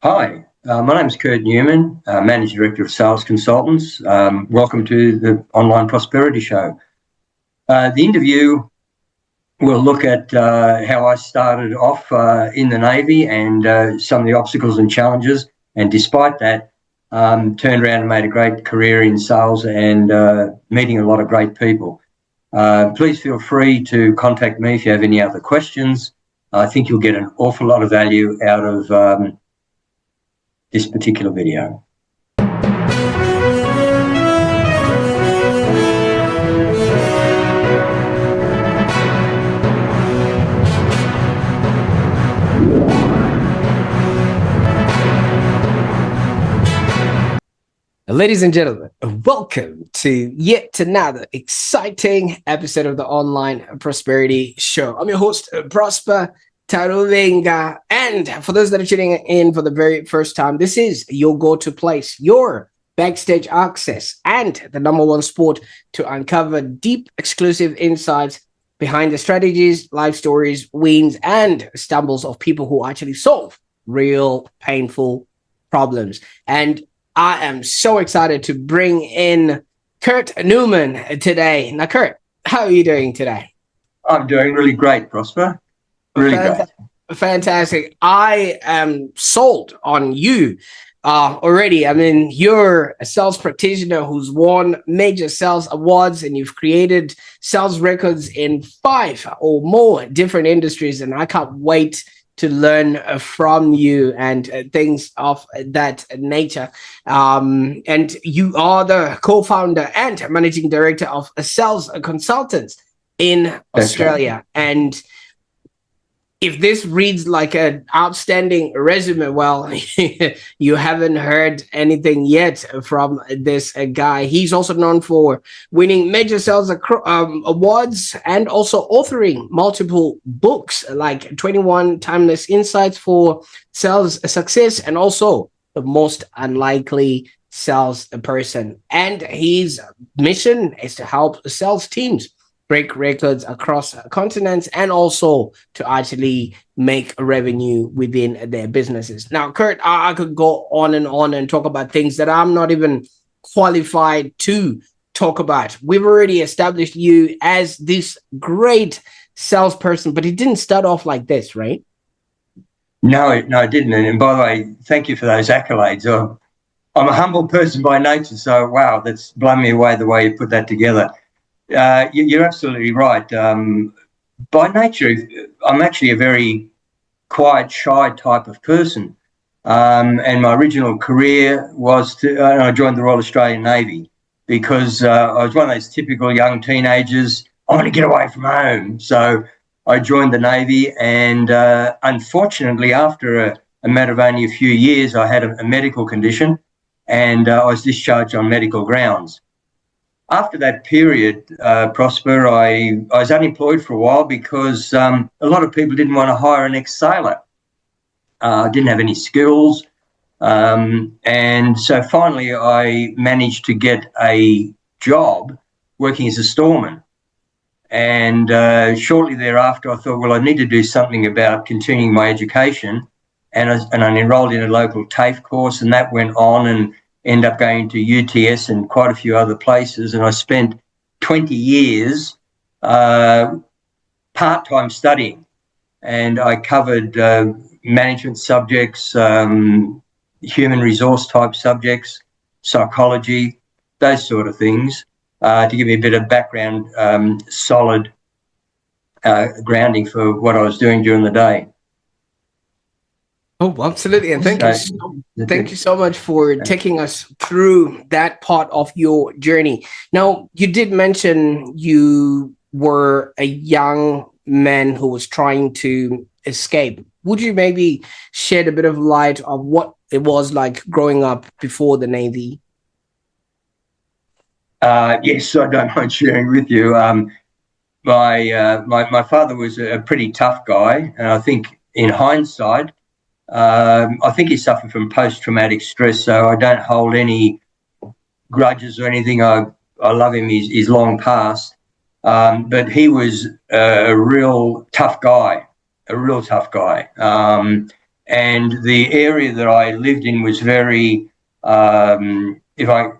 Hi, my name is Kurt Newman, Managing Director of Sales Consultants. Welcome to the Online Prosperity Show. The interview will look at how I started off in the Navy and some of the obstacles and challenges, and despite that, turned around and made a great career in sales and meeting a lot of great people. Please feel free to contact me if you have any other questions. I think you'll get an awful lot of value out of this particular video. Ladies and gentlemen, welcome to yet another exciting episode of the Online Prosperity Show. I'm your host, Prosper Taruvinga, and for those that are tuning in for the very first time, this is your go-to place, your backstage access, and the number one spot to uncover deep, exclusive insights behind the strategies, life stories, wins, and stumbles of people who actually solve real, painful problems. And I am so excited to bring in Kurt Newman today. Now, Kurt, how are you doing today? I'm doing really great, Prosper. Really great. Fantastic. I am sold on you already. I mean, you're a sales practitioner who's won major sales awards, and you've created sales records in 5 or more different industries. And I can't wait to learn from you and things of that nature. And you are the co-founder and managing director of Sales Consultants in Australia. And if this reads like an outstanding resume, well, you haven't heard anything yet from this guy. He's also known for winning major sales awards and also authoring multiple books like 21 Timeless Insights for Sales Success and also the Most Unlikely Salesperson. And his mission is to help sales teams break records across continents and also to actually make revenue within their businesses. Now, Kurt, I could go on and talk about things that I'm not even qualified to talk about. We've already established you as this great salesperson, but it didn't start off like this, right? No, it didn't. And by the way, thank you for those accolades. I'm a humble person by nature, so wow, that's blown me away the way you put that together. You're absolutely right. By nature, I'm actually a very quiet, shy type of person. And my original career was I joined the Royal Australian Navy because I was one of those typical young teenagers. I want to get away from home. So I joined the Navy, and unfortunately, after a matter of only a few years, I had a medical condition, and I was discharged on medical grounds. After that period, Prosper, I was unemployed for a while because a lot of people didn't want to hire an ex-sailor. Didn't have any skills. And so finally I managed to get a job working as a storeman. And shortly thereafter, I thought, well, I need to do something about continuing my education. And I enrolled in a local TAFE course, and that went on and ended up going to UTS and quite a few other places. And I spent 20 years part-time studying. And I covered management subjects, human resource type subjects, psychology, those sort of things, to give me a bit of background, solid grounding for what I was doing during the day. Oh, absolutely. And thank you so much for taking us through that part of your journey. Now, you did mention you were a young man who was trying to escape. Would you maybe shed a bit of light on what it was like growing up before the Navy? Yes, I don't mind sharing with you. My father was a pretty tough guy, and I think in hindsight, I think he suffered from post-traumatic stress, so I don't hold any grudges or anything. I love him. He's long past. But he was a real tough guy. and the area that I lived in was very, if I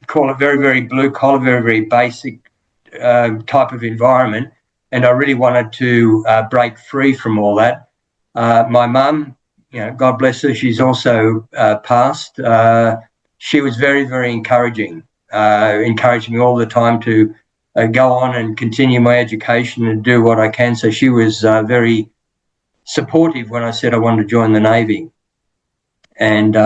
call it, very, very blue collar, very, very basic type of environment. And I really wanted to break free from all that. My mum, God bless her, she's also passed. She was very, very encouraging, encouraging me all the time to go on and continue my education and do what I can. So she was very supportive when I said I wanted to join the Navy. And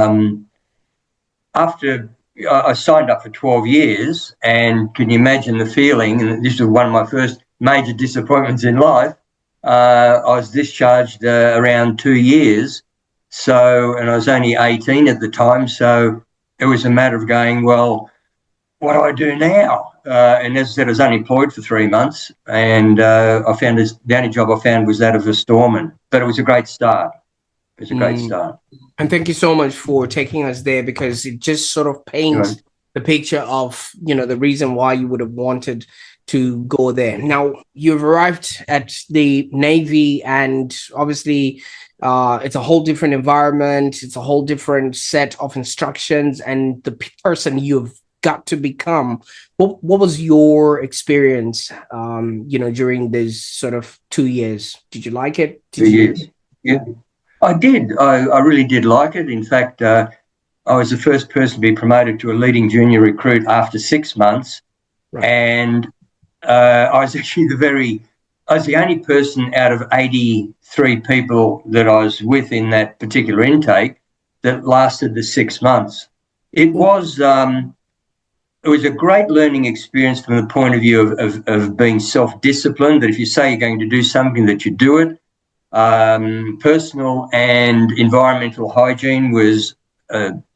after I signed up for 12 years, and can you imagine the feeling? And this was one of my first major disappointments in life. I was discharged around 2 years. So, and I was only 18 at the time. So it was a matter of going, well, what do I do now? And as I said, I was unemployed for 3 months, and I found the only job I found was that of a storeman. But it was a great start. It was a great start. And thank you so much for taking us there, because it just sort of paints the picture of, the reason why you would have wanted to go there. Now, you've arrived at the Navy, and obviously it's a whole different environment. It's a whole different set of instructions, and the person you've got to become. What was your experience, during this sort of 2 years? Did you like it? 2 years. Yeah, I did. I really did like it. In fact, I was the first person to be promoted to a leading junior recruit after 6 months. Right. And I was actually I was the only person out of 83 people that I was with in that particular intake that lasted the 6 months. It was a great learning experience from the point of view of being self-disciplined, that if you say you're going to do something, that you do it. Personal and environmental hygiene was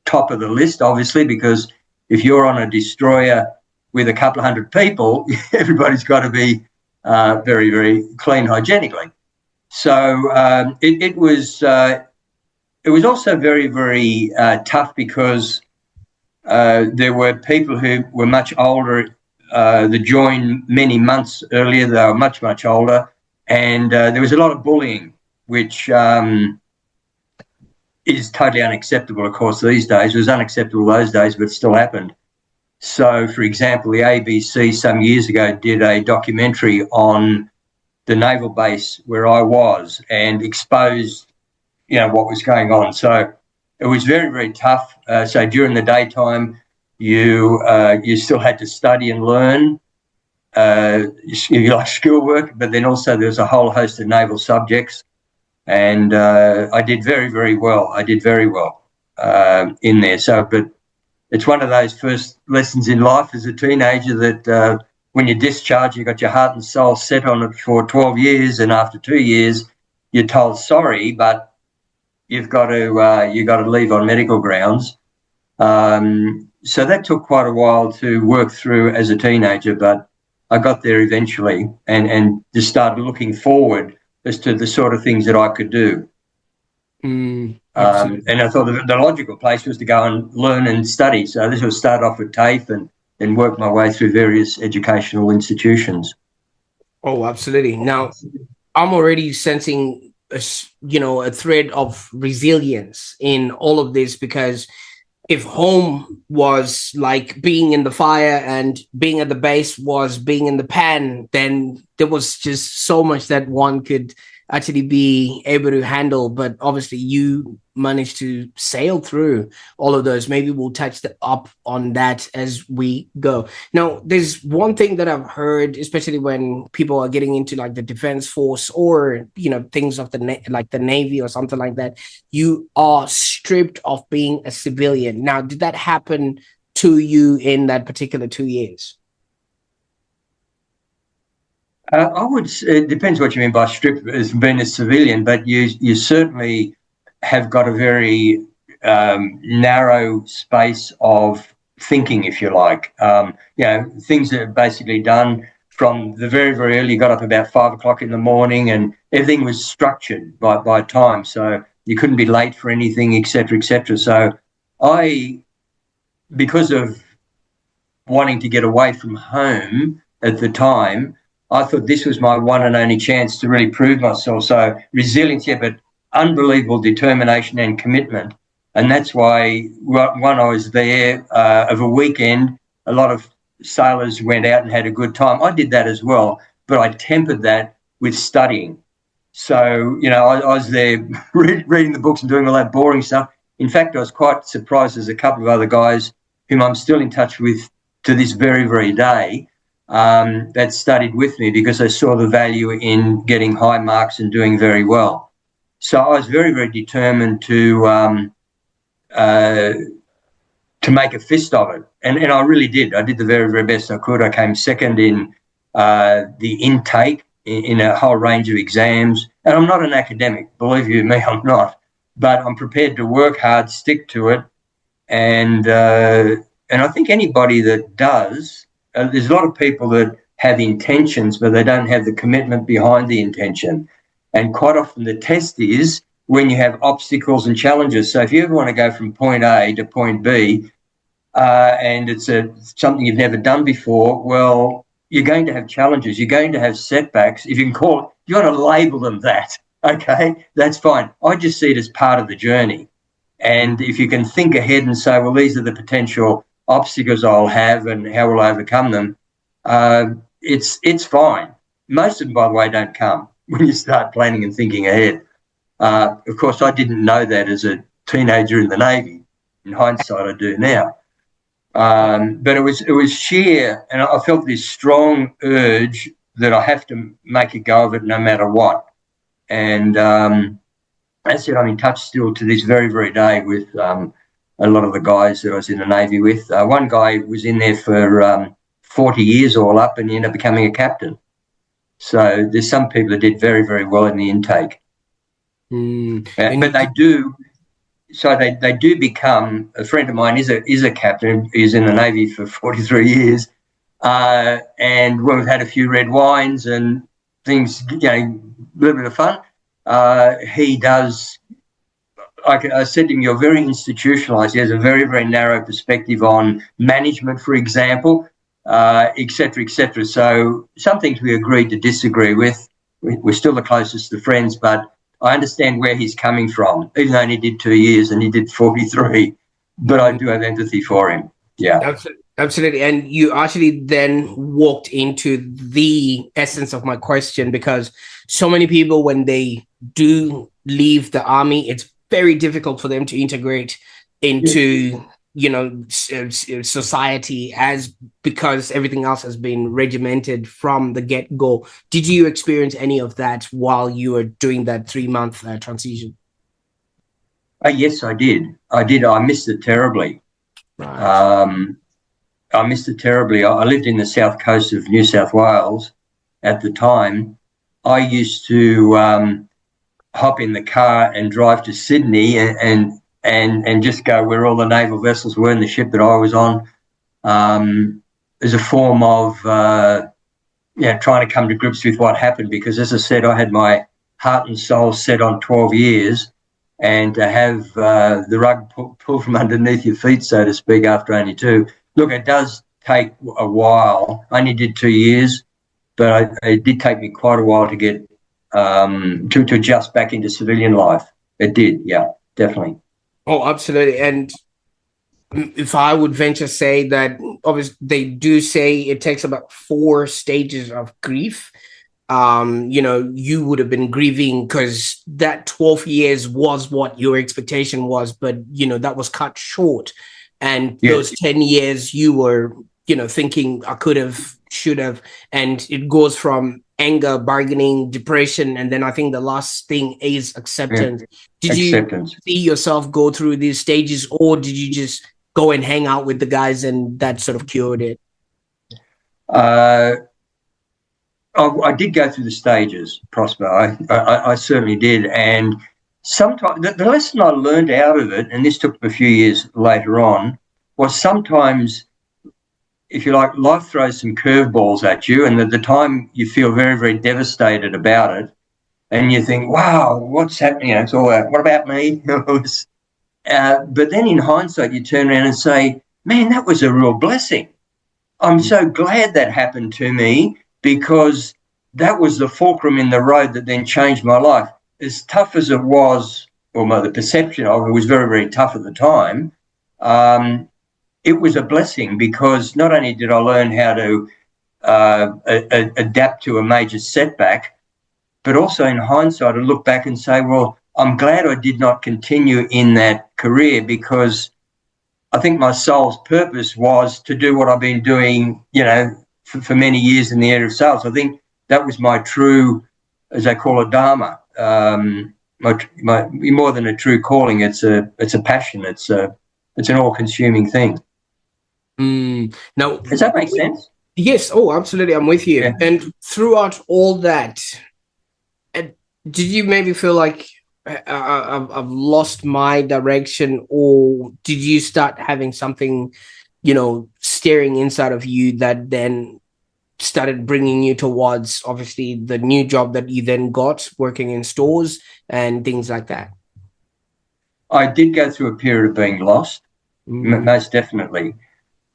top of the list, obviously, because if you're on a destroyer with a couple of hundred people, everybody's got to be very, very clean hygienically. So it was also very, very tough, because there were people who were much older that joined many months earlier. They were much, much older. And there was a lot of bullying, which is totally unacceptable, of course, these days. It was unacceptable those days, but it still happened. So, for example, the ABC some years ago did a documentary on the naval base where I was and exposed, what was going on. So it was very, very tough. So during the daytime, you still had to study and learn. Like schoolwork, but then also there's a whole host of naval subjects, and I did very, very well. I did very well in there. So, but it's one of those first lessons in life as a teenager that when you discharge, you got your heart and soul set on it for 12 years, and after 2 years, you're told sorry, but you've got to leave on medical grounds. So that took quite a while to work through as a teenager, but I got there eventually, and just started looking forward as to the sort of things that I could do. And I thought the logical place was to go and learn and study. So this was start off with TAFE and then work my way through various educational institutions. Oh, absolutely. Now, I'm already sensing a thread of resilience in all of this, because if home was like being in the fire and being at the base was being in the pan, then there was just so much that one could actually be able to handle. But obviously you managed to sail through all of those. Maybe we'll touch up on that as we go. Now, there's one thing that I've heard, especially when people are getting into like the defense force or, things of like the Navy or something like that, you are stripped of being a civilian. Now, did that happen to you in that particular 2 years? It depends what you mean by stripped as being a civilian, but you certainly have got a very narrow space of thinking, if you like. Things that are basically done from the very, very early. You got up about 5 o'clock in the morning, and everything was structured by time. So you couldn't be late for anything, et cetera, et cetera. So because of wanting to get away from home at the time, I thought this was my one and only chance to really prove myself. So resilience, yeah, but unbelievable determination and commitment. And that's why when I was there of a weekend, a lot of sailors went out and had a good time. I did that as well, but I tempered that with studying. So, I was there reading the books and doing all that boring stuff. In fact, I was quite surprised there's a couple of other guys whom I'm still in touch with to this very, very day that studied with me because they saw the value in getting high marks and doing very well. So I was very, very determined to make a fist of it. And I really did. I did the very, very best I could. I came second in the intake in a whole range of exams. And I'm not an academic, believe you me, I'm not. But I'm prepared to work hard, stick to it. And I think anybody that does, there's a lot of people that have intentions, but they don't have the commitment behind the intention. And quite often the test is when you have obstacles and challenges. So if you ever want to go from point A to point B, and it's something you've never done before, well, you're going to have challenges. You're going to have setbacks. If you can call it, you got to label them that. Okay, that's fine. I just see it as part of the journey. And if you can think ahead and say, well, these are the potential obstacles I'll have and how will I overcome them, it's fine. Most of them, by the way, don't come when you start planning and thinking ahead. Of course, I didn't know that as a teenager in the Navy. In hindsight, I do now. But it was sheer, and I felt this strong urge that I have to make a go of it no matter what. And as I said, I'm in touch still to this very, very day with a lot of the guys that I was in the Navy with. One guy was in there for 40 years all up, and he ended up becoming a captain. So there's some people that did very, very well in the intake. But they do. So they do become. A friend of mine is a captain. He's in the Navy for 43 years, and when we've had a few red wines and things, a little bit of fun, he does. I said to him, "You're very institutionalised." He has a very, very narrow perspective on management, for example, et cetera, et cetera. So some things we agreed to disagree with. We're still the closest to friends, but I understand where he's coming from, even though he did 2 years and he did 43. But I do have empathy for him. Yeah. Absolutely. And you actually then walked into the essence of my question, because so many people, when they do leave the army, it's very difficult for them to integrate into society, because everything else has been regimented from the get-go. Did you experience any of that while you were doing that 3-month transition? Yes, I did. I missed it terribly. Right. I missed it terribly. I lived in the south coast of New South Wales at the time. I used to hop in the car and drive to Sydney and just go where all the naval vessels were in the ship that I was on, as a form of trying to come to grips with what happened. Because, as I said, I had my heart and soul set on 12 years, and to have the rug pulled from underneath your feet, so to speak, after only 2. Look, it does take a while. I only did 2 years, but it did take me quite a while to get to adjust back into civilian life. It did, yeah, definitely. Oh, absolutely. And if I would venture say that, obviously, they do say it takes about 4 stages of grief. You would have been grieving because that 12 years was what your expectation was, but, that was cut short. And those 10 years you were, thinking I could have, should have, and it goes from anger, bargaining, depression, and then I think the last thing is acceptance. Did you see yourself go through these stages, or did you just go and hang out with the guys and that sort of cured it? I did go through the stages, Prosper. I certainly did. And sometimes the lesson I learned out of it, and this took a few years later on, was sometimes, if you like, life throws some curveballs at you, and at the time you feel very, very devastated about it, and you think, wow, what's happening? It's all what about me? But then in hindsight, you turn around and say, man, that was a real blessing. I'm so glad that happened to me, because that was the fulcrum in the road that then changed my life. as tough as it was, or the perception of it was very, very tough at the time, it was a blessing, because not only did I learn how to adapt to a major setback, but also in hindsight, I look back and say, well, I'm glad I did not continue in that career, because I think my soul's purpose was to do what I've been doing, for many years in the area of sales. I think that was my true, as they call it, dharma. My more than a true calling. It's a passion. It's an all-consuming thing. Now, does that make sense? Yes. Oh, absolutely. I'm with you. Yeah. And throughout all that, did you maybe feel like I've lost my direction, or did you start having something, staring inside of you that then started bringing you towards, obviously, the new job that you then got, working in stores and things like that? I did go through a period of being lost, most definitely.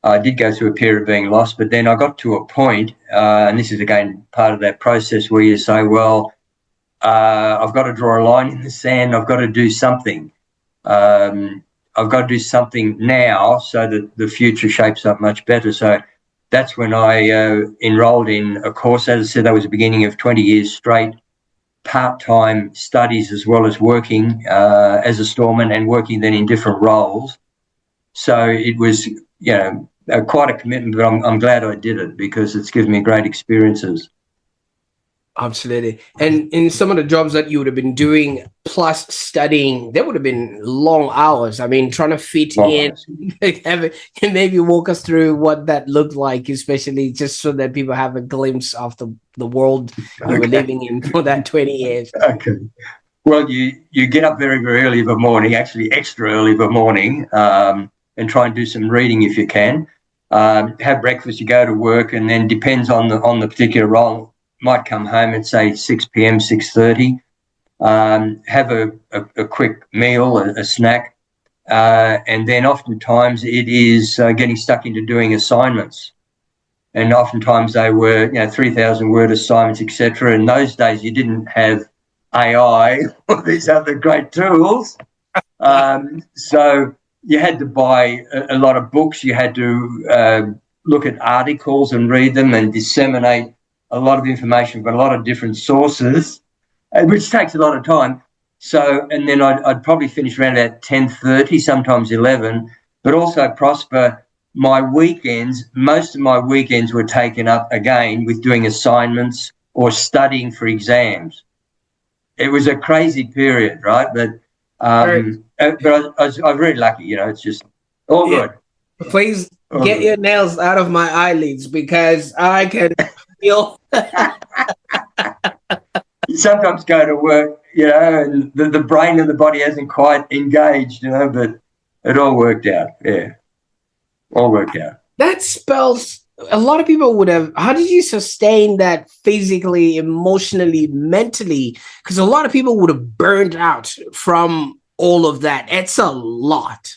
I did go through a period of being lost, but then I got to a point, and this is, again, part of that process where you say, well, I've got to draw a line in the sand. I've got to do something. I've got to do something now so that the future shapes up much better. So that's when I enrolled in a course. As I said, that was the beginning of 20 years straight part-time studies, as well as working as a storeman and working then in different roles. So it was, quite a commitment, but I'm glad I did it, because it's given me great experiences. Absolutely. And in some of the jobs that you would have been doing plus studying, there would have been long hours. I mean, trying to fit in. Can maybe walk us through what that looked like, especially just so that people have a glimpse of the world you were living in for that 20 years. Okay. Well, you get up very, very early of a morning, actually extra early of a morning, and try and do some reading if you can. Have breakfast, you go to work, and then depends on the particular role. Might come home at, say, 6 p.m., 6:30, have a quick meal, a snack, and then oftentimes it is getting stuck into doing assignments. And oftentimes they were, 3,000-word assignments, etc. In those days, you didn't have AI or these other great tools. So you had to buy a lot of books. You had to look at articles and read them and disseminate a lot of information from a lot of different sources, which takes a lot of time. So, and then I'd probably finish around about 10:30, sometimes 11. But also, Prosper, most of my weekends were taken up again with doing assignments or studying for exams. It was a crazy period, right? But I was very lucky, it's just all good. Please get your nails out of my eyelids, because I can feel. You sometimes go to work, and the brain and the body hasn't quite engaged, but it all worked out. Yeah, all worked out. That spells. A lot of people would have. How did you sustain that physically, emotionally, mentally? Because a lot of people would have burned out from all of that. It's a lot.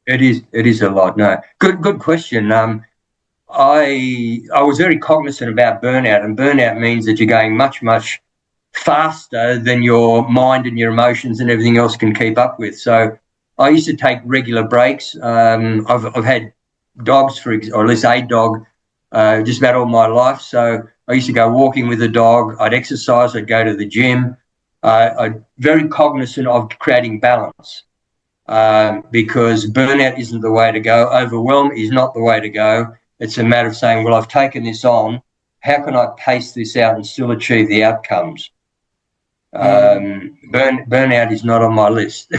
It is a lot. No, good question. I was very cognizant about burnout, and burnout means that you're going much, much faster than your mind and your emotions and everything else can keep up with. So I used to take regular breaks. I've had dogs, or at least a dog, just about all my life. So I used to go walking with the dog. I'd exercise. I'd go to the gym. I'm very cognizant of creating balance, because burnout isn't the way to go. Overwhelm is not the way to go. It's a matter of saying, well, I've taken this on. How can I pace this out and still achieve the outcomes? Burnout is not on my list,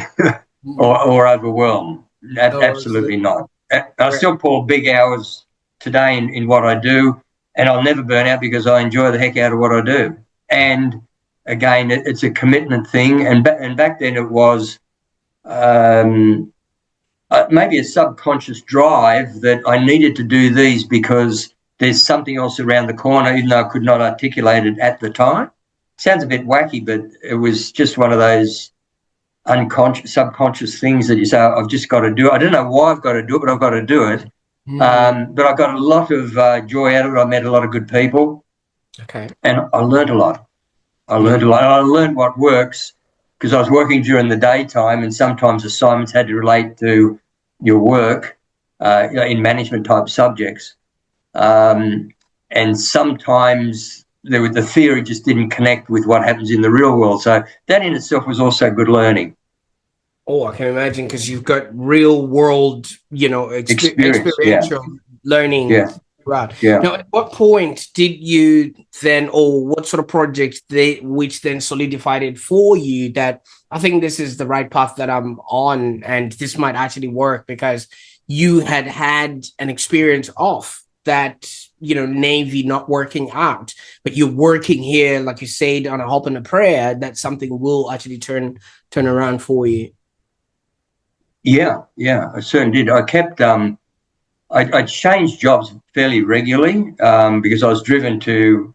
or overwhelm. Absolutely not. I still pull big hours today in what I do, and I'll never burn out, because I enjoy the heck out of what I do. And again, it's a commitment thing. And back then it was maybe a subconscious drive that I needed to do these because there's something else around the corner, even though I could not articulate it at the time. Sounds a bit wacky, but it was just one of those subconscious things that you say, I've just got to do it. I don't know why I've got to do it, but I've got to do it. But I got a lot of joy out of it. I met a lot of good people. Okay. And I learned a lot. I learned a lot. I learned what works because I was working during the daytime, and sometimes assignments had to relate to your work in management type subjects. And sometimes the theory just didn't connect with what happens in the real world. So that in itself was also good learning. Oh, I can imagine, because you've got real world, Experience, experiential learning. yeah, Right. yeah. Now, at what point did you then, or what sort of project which then solidified it for you that I think this is the right path that I'm on, and this might actually work, because you had an experience of that, Navy not working out, but you're working here, like you said, on a hope and a prayer that something will actually turn around for you. Yeah, I certainly did. I kept I changed jobs fairly regularly because I was driven to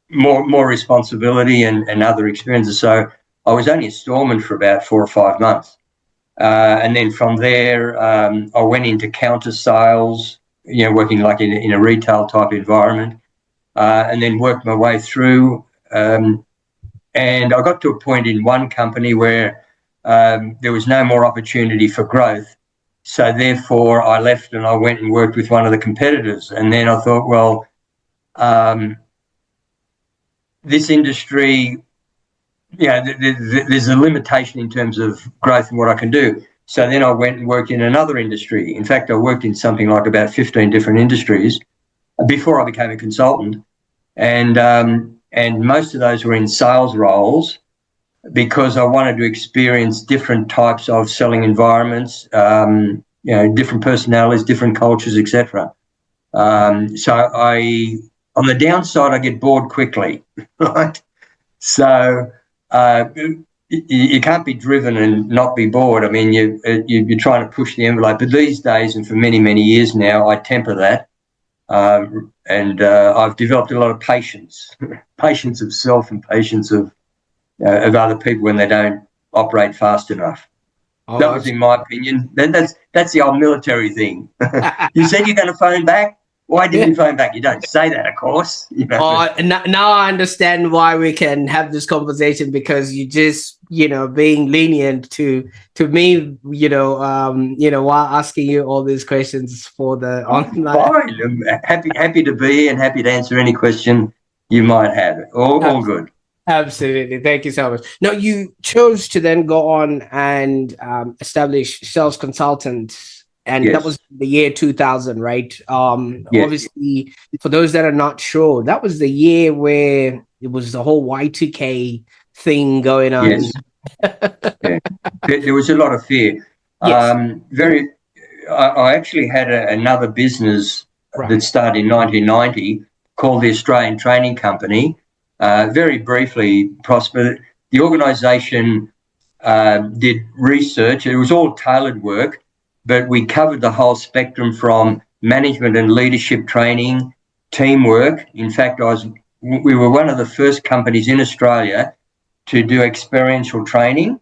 more responsibility and other experiences. So I was only a storeman for about 4 or 5 months, and then from there I went into counter sales, working like in a retail type environment, and then worked my way through. And I got to a point in one company where there was no more opportunity for growth. So therefore, I left and I went and worked with one of the competitors. And then I thought, well, this industry, there's a limitation in terms of growth and what I can do. So then I went and worked in another industry. In fact, I worked in something like about 15 different industries before I became a consultant. And most of those were in sales roles, because I wanted to experience different types of selling environments, different personalities, different cultures, etc. So on the downside, I get bored quickly, right? So you can't be driven and not be bored. I mean, you're trying to push the envelope. But these days, and for many, many years now, I temper that. And I've developed a lot of patience, patience of self and patience of other people when they don't operate fast enough. Oh, that was, in my opinion, that's the old military thing. You said you're going to phone back. Why didn't you phone back? You don't say that, of course. Now I understand why we can have this conversation, because you just, being lenient to me, while asking you all these questions for the online. Fine. I'm happy to be, and happy to answer any question you might have. All good. Absolutely. Thank you so much. Now, you chose to then go on and establish sales consultants, and Yes. that was the year 2000, right? Yes. Obviously, for those that are not sure, that was the year where it was the whole Y2K thing going on. Yes. Yeah. There was a lot of fear. Yes. I actually had another business that started in 1990 called the Australian Training Company. Very briefly, Prosper, the organisation did research. It was all tailored work, but we covered the whole spectrum from management and leadership training, teamwork. In fact, we were one of the first companies in Australia to do experiential training,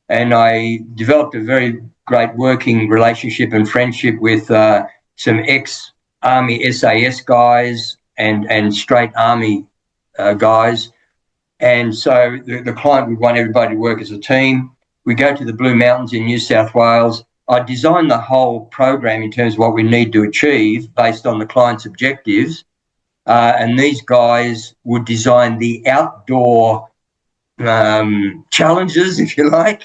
and I developed a very great working relationship and friendship with some ex-Army SAS guys and straight Army guys. And so the client would want everybody to work as a team. We go to the Blue Mountains in New South Wales. I designed the whole program in terms of what we need to achieve based on the client's objectives. And these guys would design the outdoor challenges, if you like,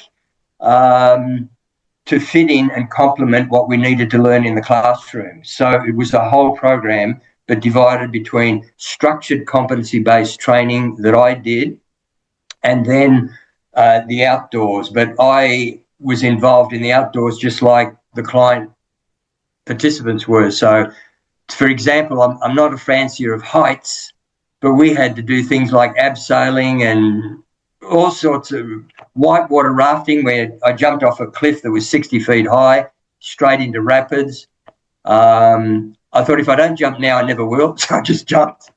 to fit in and complement what we needed to learn in the classroom. So it was a whole program, but divided between structured competency-based training that I did, and then the outdoors. But I was involved in the outdoors just like the client participants were. So, for example, I'm not a fancier of heights, but we had to do things like abseiling and all sorts of whitewater rafting, where I jumped off a cliff that was 60 feet high straight into rapids. I thought, if I don't jump now, I never will. So I just jumped.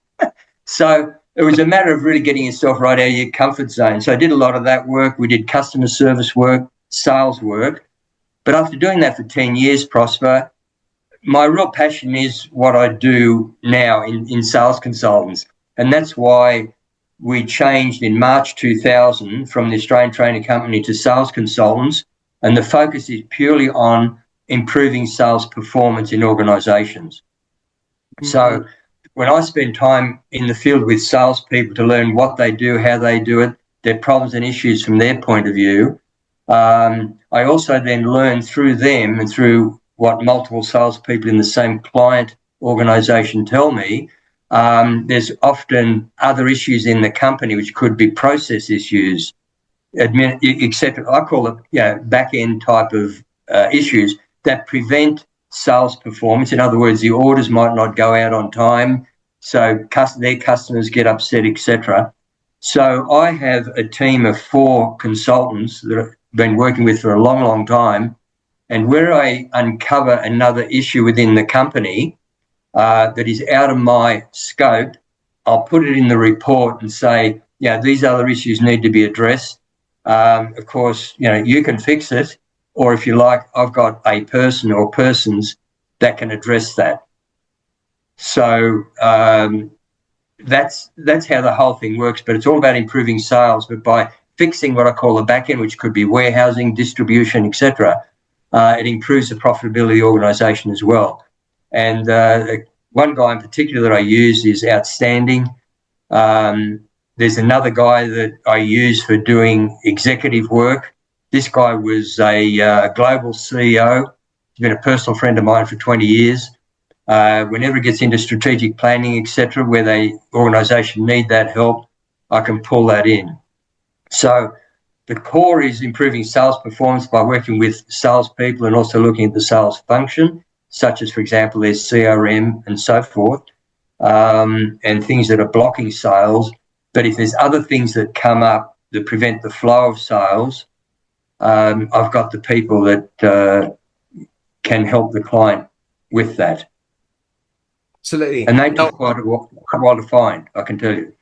So it was a matter of really getting yourself right out of your comfort zone. So I did a lot of that work. We did customer service work, sales work. But after doing that for 10 years, Prosper, my real passion is what I do now in sales consultants. And that's why we changed in March 2000 from the Australian Training Company to sales consultants, and the focus is purely on improving sales performance in organisations. So when I spend time in the field with salespeople to learn what they do, how they do it, their problems and issues from their point of view, I also then learn through them and through what multiple salespeople in the same client organisation tell me. There's often other issues in the company which could be process issues, etc. I call it back-end type of issues that prevent sales performance. In other words, the orders might not go out on time, so their customers get upset, etc. So I have a team of 4 consultants that I've been working with for a long, long time, and where I uncover another issue within the company that is out of my scope, I'll put it in the report and say, these other issues need to be addressed. Of course, you can fix it, or if you like, I've got a person or persons that can address that. So that's how the whole thing works, but it's all about improving sales. But by fixing what I call the back end, which could be warehousing, distribution, etc., it improves the profitability of the organisation as well. And one guy in particular that I use is outstanding. There's another guy that I use for doing executive work. This guy was a global CEO. He's been a personal friend of mine for 20 years. Whenever it gets into strategic planning, etc., where the organisation need that help, I can pull that in. So the core is improving sales performance by working with salespeople and also looking at the sales function, such as, for example, there's CRM and so forth, and things that are blocking sales. But if there's other things that come up that prevent the flow of sales, I've got the people that can help the client with that. Absolutely. And they took quite a while to find, I can tell you.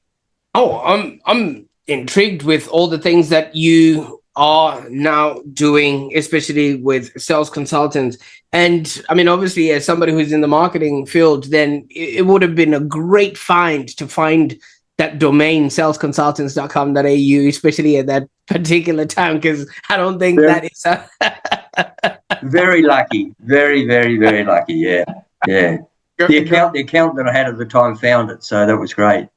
Oh, I'm intrigued with all the things that you are now doing, especially with sales consultants. And I mean, obviously, as somebody who's in the marketing field, then it would have been a great find to find that domain, salesconsultants.com.au, especially at that particular time, because I don't think that is very lucky. Very, very, very lucky. Yeah. The account that I had at the time found it, so that was great.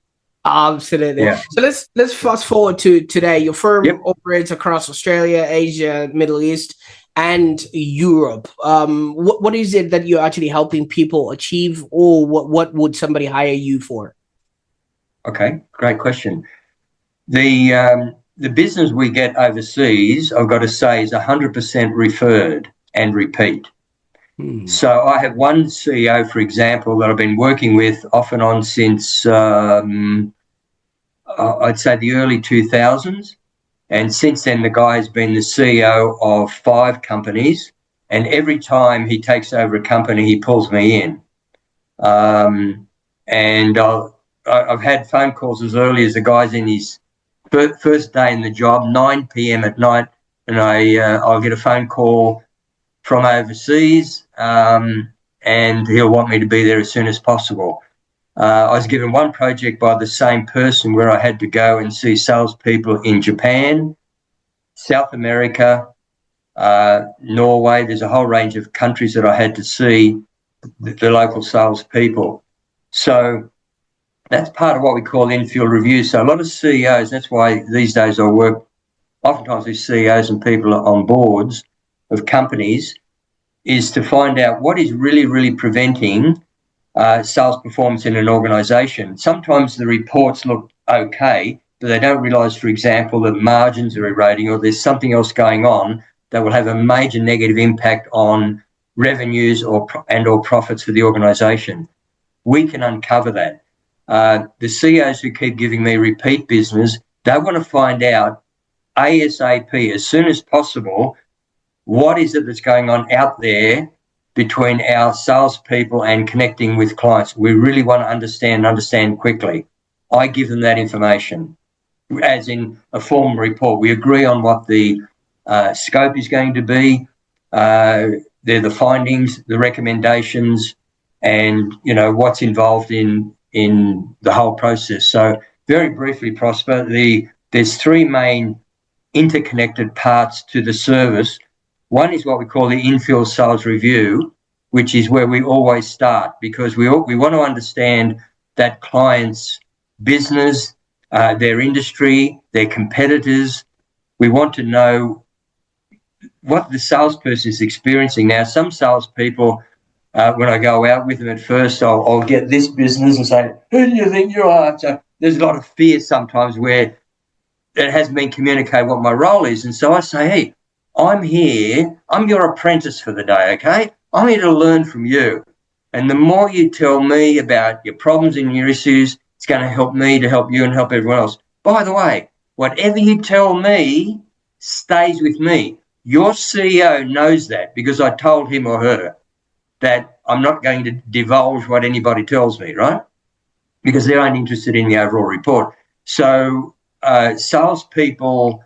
Absolutely. Yeah. So let's fast forward to today. Your firm operates across Australia, Asia, Middle East, and Europe. What is it that you're actually helping people achieve, or what would somebody hire you for? Okay, great question. The business we get overseas, I've got to say, is 100% referred and repeat. So I have one CEO, for example, that I've been working with off and on since I'd say the early 2000s. And since then, the guy has been the CEO of 5 companies. And every time he takes over a company, he pulls me in. And I've had phone calls as early as the guy's in his first day in the job, 9 p.m. at night, and I'll get a phone call from overseas, and he'll want me to be there as soon as possible. I was given one project by the same person where I had to go and see salespeople in Japan, South America, Norway. There's a whole range of countries that I had to see the local salespeople. So that's part of what we call in-field review. So a lot of CEOs, that's why these days I work oftentimes with CEOs and people on boards of companies, is to find out what is really, really preventing sales performance in an organisation. Sometimes the reports look okay, but they don't realise, for example, that margins are eroding or there's something else going on that will have a major negative impact on revenues or profits for the organisation. We can uncover that. The CEOs who keep giving me repeat business, they want to find out ASAP, as soon as possible, what is it that's going on out there between our salespeople and connecting with clients. We really want to understand quickly. I give them that information, as in a formal report. We agree on what the scope is going to be. They're the findings, the recommendations, and what's involved in the whole process. So very briefly, Prosper, there's three main interconnected parts to the service. One is what we call the infield sales review, which is where we always start, because we want to understand that client's business, their industry, their competitors. We want to know what the salesperson is experiencing. Now, some salespeople, when I go out with them at first, I'll get this business and say, who do you think you are? So there's a lot of fear sometimes where it hasn't been communicated what my role is. And so I say, hey, I'm here. I'm your apprentice for the day, okay? I'm here to learn from you. And the more you tell me about your problems and your issues, it's going to help me to help you and help everyone else. By the way, whatever you tell me stays with me. Your CEO knows that because I told him or her that I'm not going to divulge what anybody tells me, right? Because they're only interested in the overall report. So salespeople,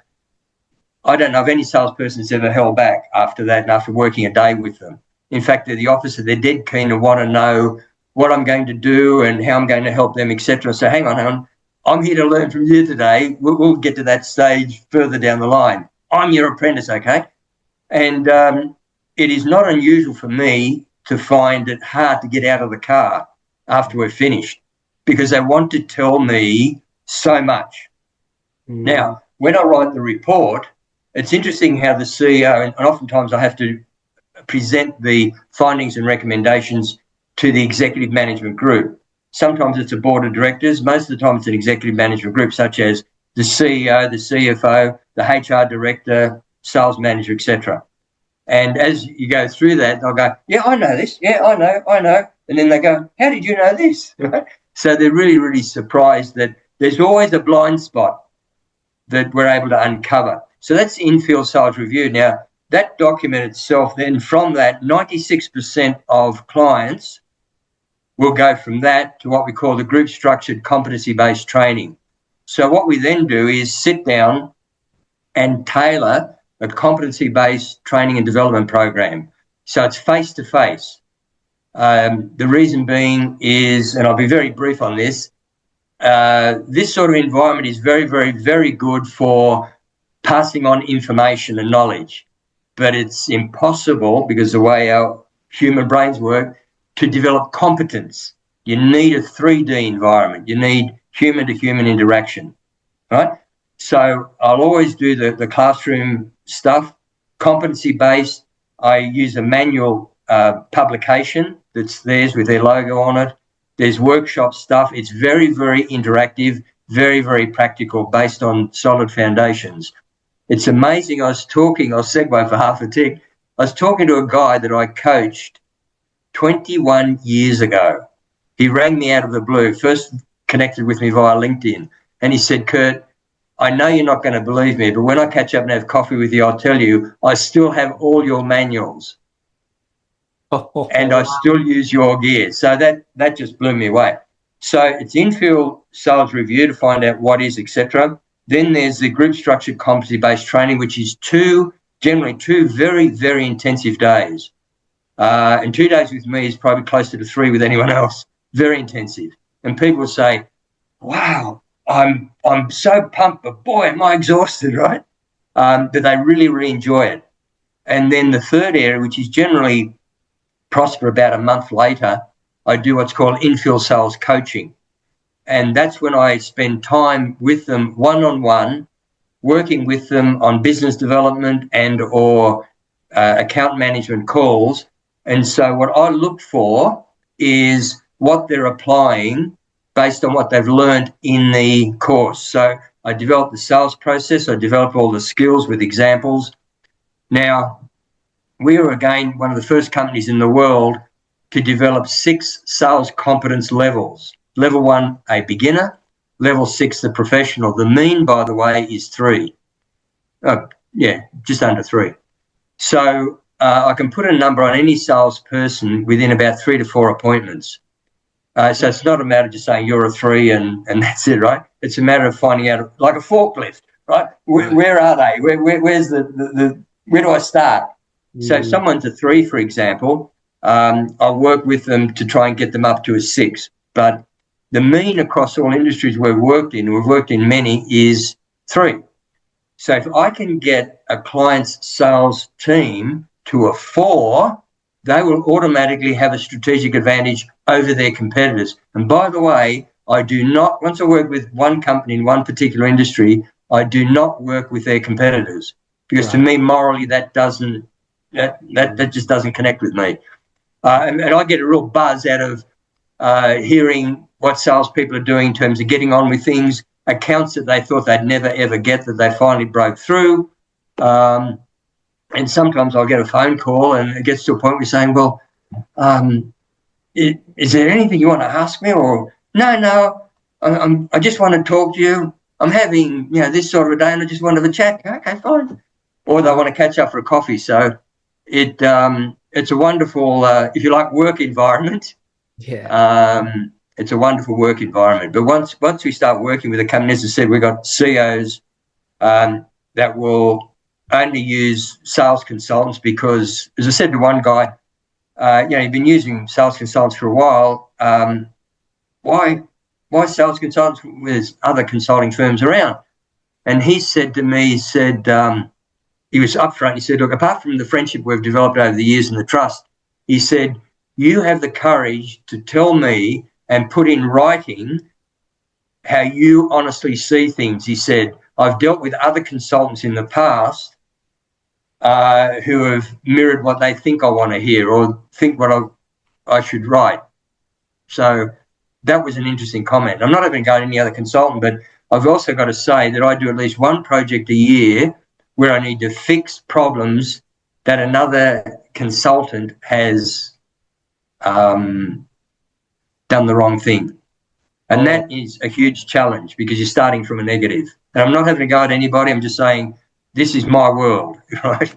I don't know if any salesperson has ever held back after that and after working a day with them. In fact, they're the opposite. They're dead keen and want to know what I'm going to do and how I'm going to help them, etc. So hang on. I'm here to learn from you today. We'll get to that stage further down the line. I'm your apprentice, okay? And it is not unusual for me to find it hard to get out of the car after we're finished because they want to tell me so much. Mm. Now, when I write the report, it's interesting how the CEO, and oftentimes I have to present the findings and recommendations to the executive management group. Sometimes it's a board of directors. Most of the time it's an executive management group, such as the CEO, the CFO, the HR director, sales manager, etc. And as you go through that, they'll go, yeah, I know this. Yeah, I know. And then they go, how did you know this? So they're really, really surprised that there's always a blind spot that we're able to uncover. So that's the infield sales review. Now, that document itself, then from that, 96% of clients will go from that to what we call the group structured competency-based training. So what we then do is sit down and tailor a competency-based training and development program. So it's face-to-face. The reason being is, and I'll be very brief on this, this sort of environment is very, very, very good for passing on information and knowledge. But it's impossible, because the way our human brains work, to develop competence. You need a 3D environment. You need human-to-human interaction, right? So I'll always do the classroom stuff, competency-based. I use a manual publication that's theirs with their logo on it. There's workshop stuff. It's very, very interactive, very, very practical, based on solid foundations. It's amazing. I'll segue for half a tick. I was talking to a guy that I coached 21 years ago. He rang me out of the blue, first connected with me via LinkedIn, and he said, Kurt, I know you're not going to believe me, but when I catch up and have coffee with you, I'll tell you, I still have all your manuals and I still use your gear. So that just blew me away. So it's infield sales review to find out what is, etc. Then there's the group structured competency-based training, which is generally two very, very intensive days. And 2 days with me is probably closer to 3 with anyone else. Very intensive. And people say, wow, I'm so pumped, but boy, am I exhausted, right? But they really, really enjoy it. And then the third area, which is generally Prosper about a month later, I do what's called infield sales coaching. And that's when I spend time with them one-on-one, working with them on business development and or account management calls. And so what I look for is what they're applying based on what they've learned in the course. So I develop the sales process. I develop all the skills with examples. Now, we are, again, one of the first companies in the world to develop 6 sales competence levels. Level 1, a beginner. Level 6, the professional. The mean, by the way, is 3. Just under 3. So I can put a number on any salesperson within about 3 to 4 appointments. So it's not a matter of just saying you're a 3 and that's it, right? It's a matter of finding out, like a forklift, right? Where are they? Where's where do I start? So if someone's a 3, for example, I'll work with them to try and get them up to a 6. But the mean across all industries we've worked in many, is 3. So if I can get a client's sales team to a 4, they will automatically have a strategic advantage over their competitors. And by the way, I do not, once I work with one company in one particular industry, I do not work with their competitors, because to me, morally, that just doesn't connect with me. And I get a real buzz out of hearing what salespeople are doing in terms of getting on with things, accounts that they thought they'd never, ever get that they finally broke through. And sometimes I'll get a phone call and it gets to a point where you're saying, well, is there anything you want to ask me? Or, no, I just want to talk to you. I'm having, this sort of a day and I just want to have a chat. Okay, fine. Or they want to catch up for a coffee. So it's a wonderful, if you like, work environment. Yeah. It's a wonderful work environment. But once we start working with a company, as I said, we've got CEOs that will only use sales consultants because, as I said to one guy, you've been using sales consultants for a while. Why sales consultants? There's other consulting firms around. And he said to me, he was upfront. He said, look, apart from the friendship we've developed over the years and the trust, he said, you have the courage to tell me and put in writing how you honestly see things. He said, I've dealt with other consultants in the past who have mirrored what they think I want to hear or think what I should write. So that was an interesting comment. I'm not even going to any other consultant, but I've also got to say that I do at least one project a year where I need to fix problems that another consultant has done the wrong thing. And that is a huge challenge because you're starting from a negative. And I'm not having to go at anybody. I'm just saying, this is my world, right?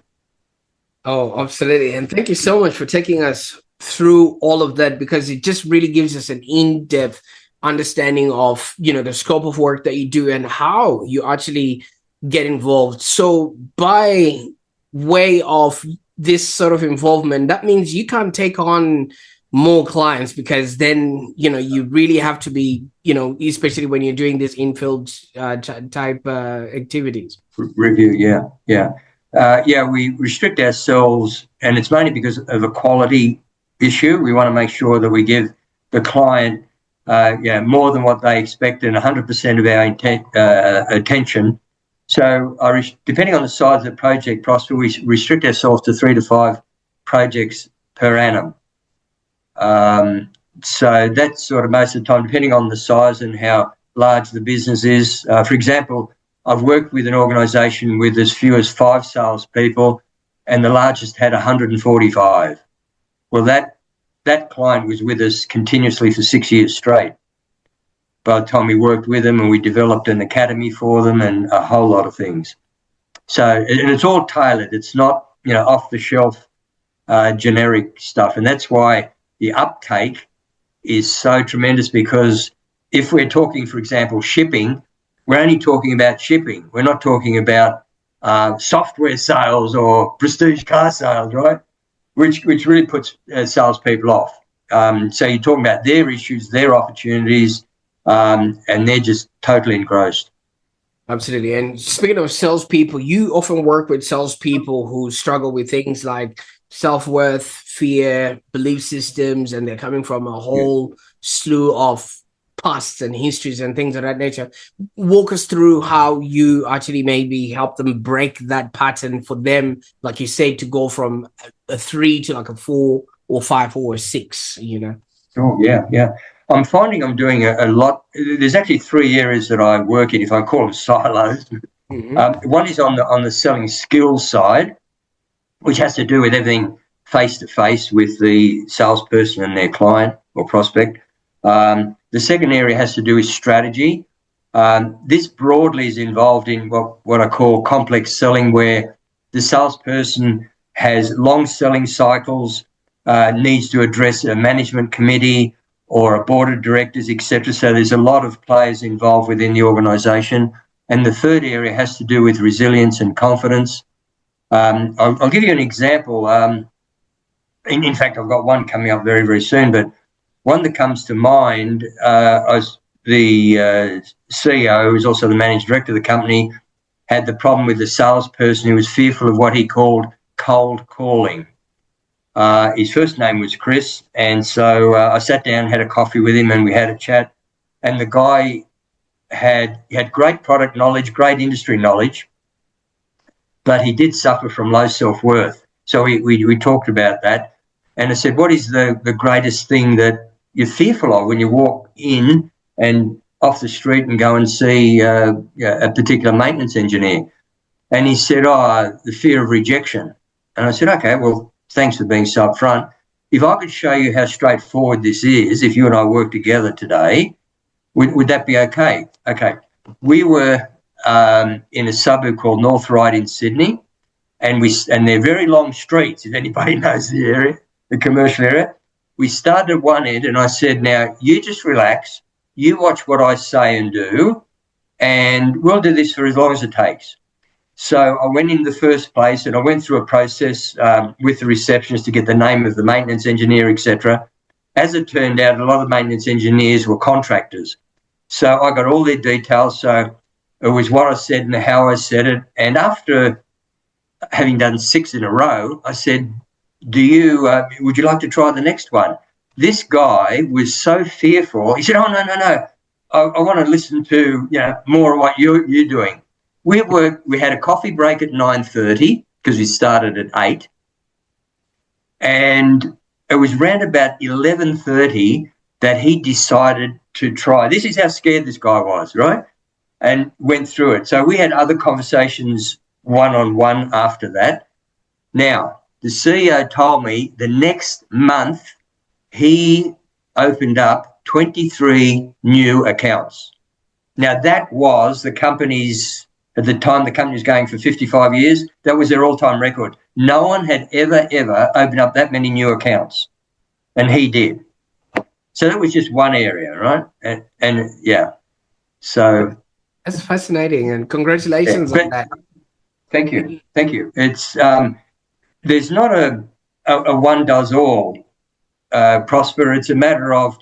Oh, absolutely. And thank you so much for taking us through all of that, because it just really gives us an in-depth understanding of, the scope of work that you do and how you actually get involved. So by way of this sort of involvement, that means you can't take on more clients, because then, you really have to be, especially when you're doing this infield type activities. Review, yeah. We restrict ourselves, and it's mainly because of a quality issue. We want to make sure that we give the client more than what they expect and 100% of our attention. So depending on the size of the project, Prosper, we restrict ourselves to 3 to 5 projects per annum. So that's sort of most of the time, depending on the size and how large the business is. For example, I've worked with an organisation with as few as 5 salespeople, and the largest had 145. Well, that client was with us continuously for 6 years straight. By the time we worked with them, and we developed an academy for them and a whole lot of things. So, and it's all tailored. It's not, off the shelf generic stuff. And that's why the uptake is so tremendous, because if we're talking, for example, shipping, we're only talking about shipping. We're not talking about software sales or prestige car sales, right? Which really puts salespeople off. So you're talking about their issues, their opportunities, and they're just totally engrossed. Absolutely. And speaking of salespeople, you often work with salespeople who struggle with things like self-worth, fear, belief systems, and they're coming from a whole slew of pasts and histories and things of that nature. Walk us through how you actually maybe help them break that pattern for them, like you say, to go from a 3 to like a 4 or 5 or a 6, Oh, yeah. I'm finding I'm doing a lot. There's actually 3 areas that I work in, if I call them silos. Mm-hmm. One is on the selling skills side, which has to do with everything face-to-face with the salesperson and their client or prospect. The second area has to do with strategy. This broadly is involved in what I call complex selling, where the salesperson has long selling cycles, needs to address a management committee or a board of directors, etc. So there's a lot of players involved within the organisation. And the third area has to do with resilience and confidence. I'll give you an example. In fact, I've got one coming up very, very soon, but one that comes to mind, the CEO, who's also the managing director of the company, had the problem with the salesperson who was fearful of what he called cold calling. His first name was Chris, and so I sat down, had a coffee with him, and we had a chat. And the guy had great product knowledge, great industry knowledge, but he did suffer from low self-worth. So we talked about that, and I said, what is the greatest thing that you're fearful of when you walk in and off the street and go and see a particular maintenance engineer? And he said, the fear of rejection. And I said, okay, well, thanks for being so upfront. If I could show you how straightforward this is, if you and I work together today, would that be okay? Okay. We were in a suburb called North Ryde in Sydney, and they're very long streets, if anybody knows the area, the commercial area. We started at one end, and I said, now, you just relax, you watch what I say and do, and we'll do this for as long as it takes. So I went in the first place, and I went through a process with the receptionist to get the name of the maintenance engineer, etc. As it turned out, a lot of maintenance engineers were contractors. So I got all their details. So it was what I said and how I said it. And after having done 6 in a row, I said, would you like to try the next one? This guy was so fearful. He said, oh, no. I want to listen to more of what you're doing. We had a coffee break at 9:30 because we started at 8. And it was round about 11:30 that he decided to try. This is how scared this guy was, right? And went through it. So we had other conversations one-on-one after that. Now, the CEO told me the next month he opened up 23 new accounts. Now, that was the company's, at the time the company was going for 55 years, that was their all-time record. No one had ever opened up that many new accounts, and he did. So that was just one area, right? And yeah, so. That's fascinating, and congratulations on that. Thank you. It's there's not a one does all, Prosper. It's a matter of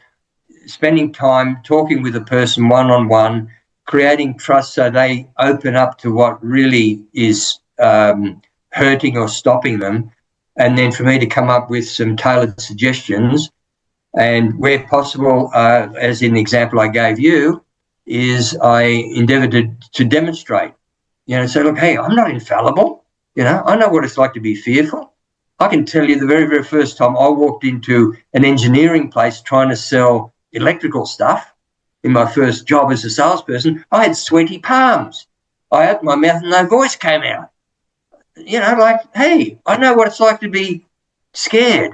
spending time talking with a person one-on-one, creating trust so they open up to what really is hurting or stopping them, and then for me to come up with some tailored suggestions. And where possible, as in the example I gave you, is I endeavoured to demonstrate, say, look, hey, I'm not infallible. I know what it's like to be fearful. I can tell you the very, very first time I walked into an engineering place trying to sell electrical stuff in my first job as a salesperson, I had sweaty palms. I opened my mouth and no voice came out. Hey, I know what it's like to be scared,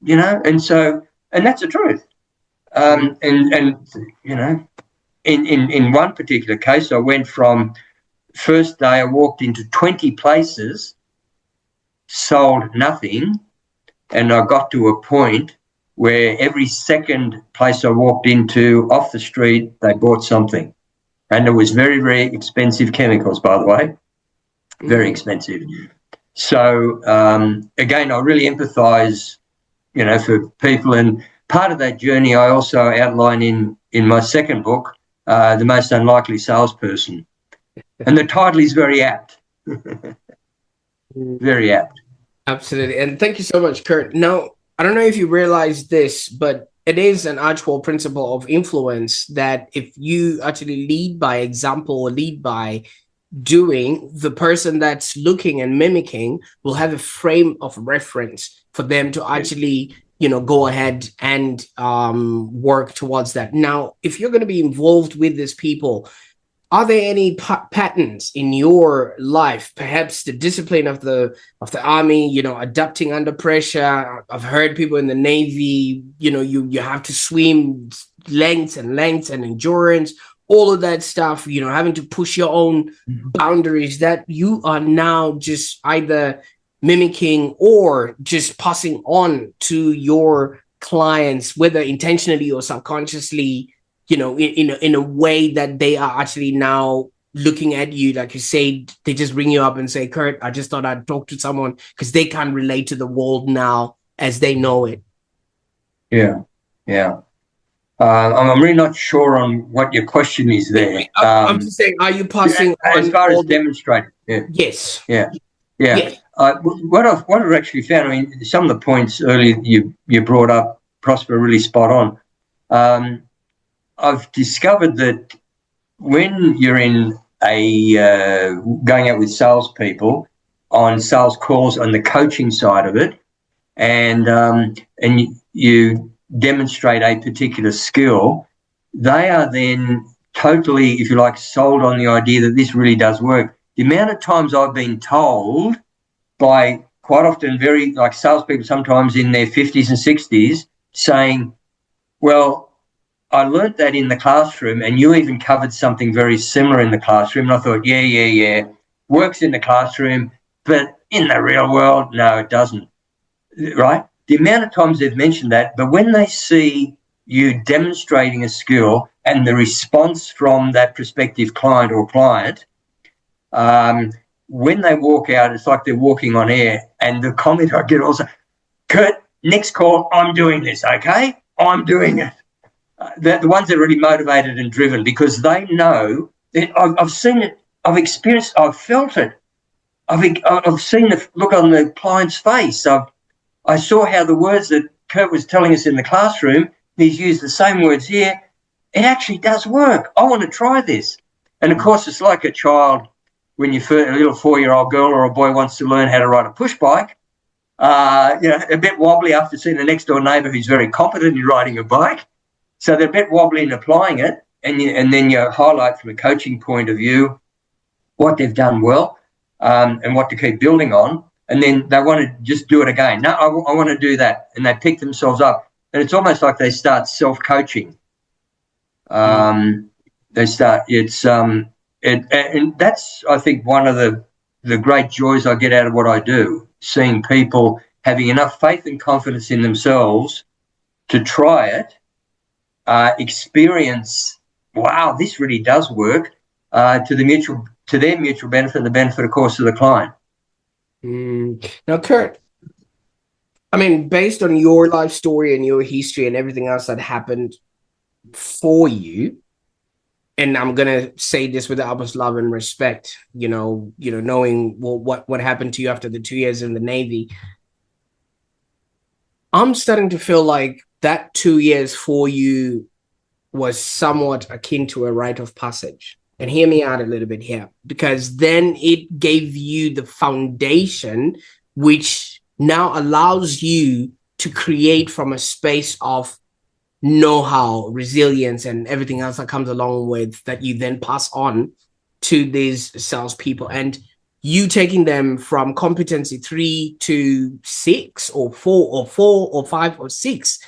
and that's the truth. In one particular case, I went from first day I walked into 20 places, sold nothing, and I got to a point where every second place I walked into off the street, they bought something. And it was very, very expensive chemicals, by the way, very expensive. So, again, I really empathise, for people. And part of that journey I also outline in my second book, The Most Unlikely Salesperson. And the title is very apt. Very apt. Absolutely. And thank you so much, Kurt. Now, I don't know if you realize this, but it is an actual principle of influence that if you actually lead by example or lead by doing, the person that's looking and mimicking will have a frame of reference for them to actually, go ahead and work towards that. Now, if you're going to be involved with these people, are there any patterns in your life, perhaps the discipline of the army, adapting under pressure? I've heard people in the Navy, you have to swim lengths and endurance, all of that stuff, having to push your own boundaries that you are now just either mimicking or just passing on to your clients, whether intentionally or subconsciously, in a way that they are actually now looking at you, like you say, they just ring you up and say, Kurt, I just thought I'd talk to someone because they can't relate to the world now as they know it. Yeah. I'm really not sure on what your question is there. I'm just saying, are you passing as on far as all the... demonstrating? Yeah, Yes. yeah. Yes. What I've actually found, I mean, some of the points earlier you brought up, Prosper, really spot on. I've discovered that when you're in going out with salespeople on sales calls on the coaching side of it, and you demonstrate a particular skill, they are then totally, if you like, sold on the idea that this really does work. The amount of times I've been told by quite often very like salespeople, sometimes in their 50s and 60s, saying, well, I learnt that in the classroom and you even covered something very similar in the classroom. And I thought, yeah, works in the classroom, but in the real world, no, it doesn't, right? The amount of times they've mentioned that, but when they see you demonstrating a skill and the response from that prospective client or client, when they walk out, it's like they're walking on air. And the comment I get also, Kurt, next call, I'm doing this, okay? I'm doing it. The ones that are really motivated and driven because they know that I've seen it, I've experienced, I've felt it. I've seen the look on the client's face. I saw how the words that Kurt was telling us in the classroom, he's used the same words here. It actually does work. I want to try this. And of course, it's like a child when a little 4-year-old girl or a boy wants to learn how to ride a push bike. A bit wobbly after seeing the next door neighbour who's very competent in riding a bike. So they're a bit wobbly in applying it. And then you highlight from a coaching point of view what they've done well and what to keep building on. And then they want to just do it again. No, I want to do that. And they pick themselves up. And it's almost like they start self-coaching. And that's, I think, one of the great joys I get out of what I do, seeing people having enough faith and confidence in themselves to try it, experience, wow, this really does work, to their mutual benefit and the benefit, of course, of the client. Now, Kurt, I mean, based on your life story and your history and everything else that happened for you, and I'm gonna say this with the utmost love and respect, knowing what happened to you after the 2 years in the Navy, I'm starting to feel like that 2 years for you was somewhat akin to a rite of passage. And hear me out a little bit here, because then it gave you the foundation, which now allows you to create from a space of know-how, resilience, and everything else that comes along with that you then pass on to these salespeople. And you taking them from competency 3 to 6 or 4 or 4 or 5 or 6,